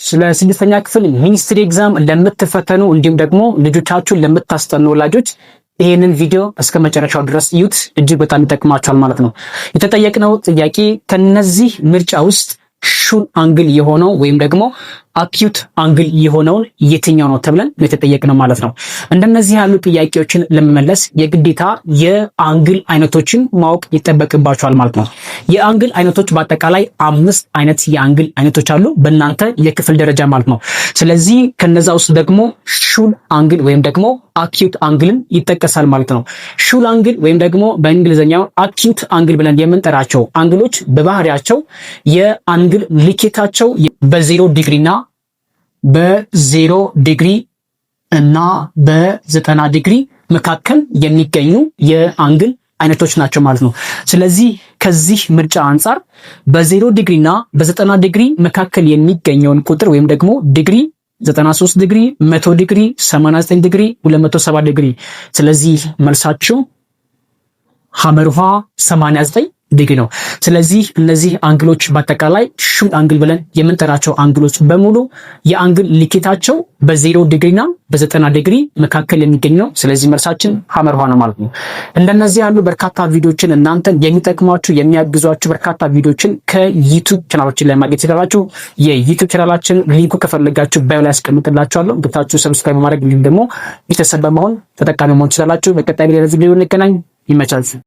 ስለ ስድስተኛ ክፍል ሚኒስትሪ ኤግዛም ለምትፈተኑ እንዲሁም ደግሞ ልጆቻችሁን ለምታስጠኑ ወላጆች ይሄንን ቪዲዮ እስከ መጨረሻው ድረስ እዩት። እጅግ በጣም ይጠቅማችኋል ማለት ነው። የተጠየቅነው ጥያቄ ከነዚህ ምርጫ ውስጥ ሹል አንግል የሆነው ወይም ደግሞ አኪዩት አንግል የሆነውን የትኛው ነው ተብለን የተጠየቅነው ማለት ነው። እንደነዚህ ያሉ ጥያቄዎችን ለመመለስ የግዴታ የአንግል አይነቶችን ማወቅ ይጠበቅባቸዋል ማለት ነው። የአንግል አይነቶች በአጠቃላይ 5 አይነት የአንግል አይነቶች አሉ በእናንተ የክፍል ደረጃ ማለት ነው። ስለዚህ ከነዛ ውስጥ ደግሞ ሹል አንግል ወይም ደግሞ አኪዩት አንግልን ይጠቀሳል ማለት ነው። ሹል አንግል ወይም ደግሞ በእንግሊዘኛው አኪዩት አንግል ብለን የምንጠራቸው አንግሎች በባህሪያቸው የአንግል ልኬታቸው በ0 ዲግሪና በ0 ዲግሪ እና በ90 ዲግሪ መካከል የሚገኙ የአንግል አይነቶች ናቸው ማለት ነው። ስለዚህ ከዚህ ምርጫ አንጻር በ0 ዲግሪ እና በ90 ዲግሪ መካከል የሚገኘውን ቁጥር ወይም ደግሞ ዲግሪ 93 ዲግሪ፣ 100 ዲግሪ፣ 89 ዲግሪ፣ 270 ዲግሪ። ስለዚህ መልሳችሁ ሐመርሃ 89 ዲግሪ ነው። ስለዚህ እነዚህ አንግሎች በአጠቃላይ ሹል አንግል ብለን የምንጠራቸው አንግሎች በሙሉ የአንግል ልኬታቸው በ0 ዲግሪና በ90 ዲግሪ መካከል የሚገኝ ነው። ስለዚህ መልሳችን ሐመርሃ ነው ማለት ነው። እንደነዚህ ያሉ በርካታ ቪዲዮችን እናንተን የሚጠቅሟችሁ የሚያግዟችሁ በርካታ ቪዲዮችን ከዩቲዩብ ቻናላችን ላይ ማግኘት ይችላላችሁ። የዩቲዩብ ቻናላችን ሊንኩ ከፈለጋችሁ ባዮ ላይ አስቀምጥላችኋለሁ። ገብታችሁ ሰብስክራይብ በማድረግ እንዲሁም ደግሞ ቤተሰብ በመሆን ተጠቃሚ መሆን ትችላላችሁ። በቀጣይ ቪዲዮ እንገናኝ። ይመቻችሁ።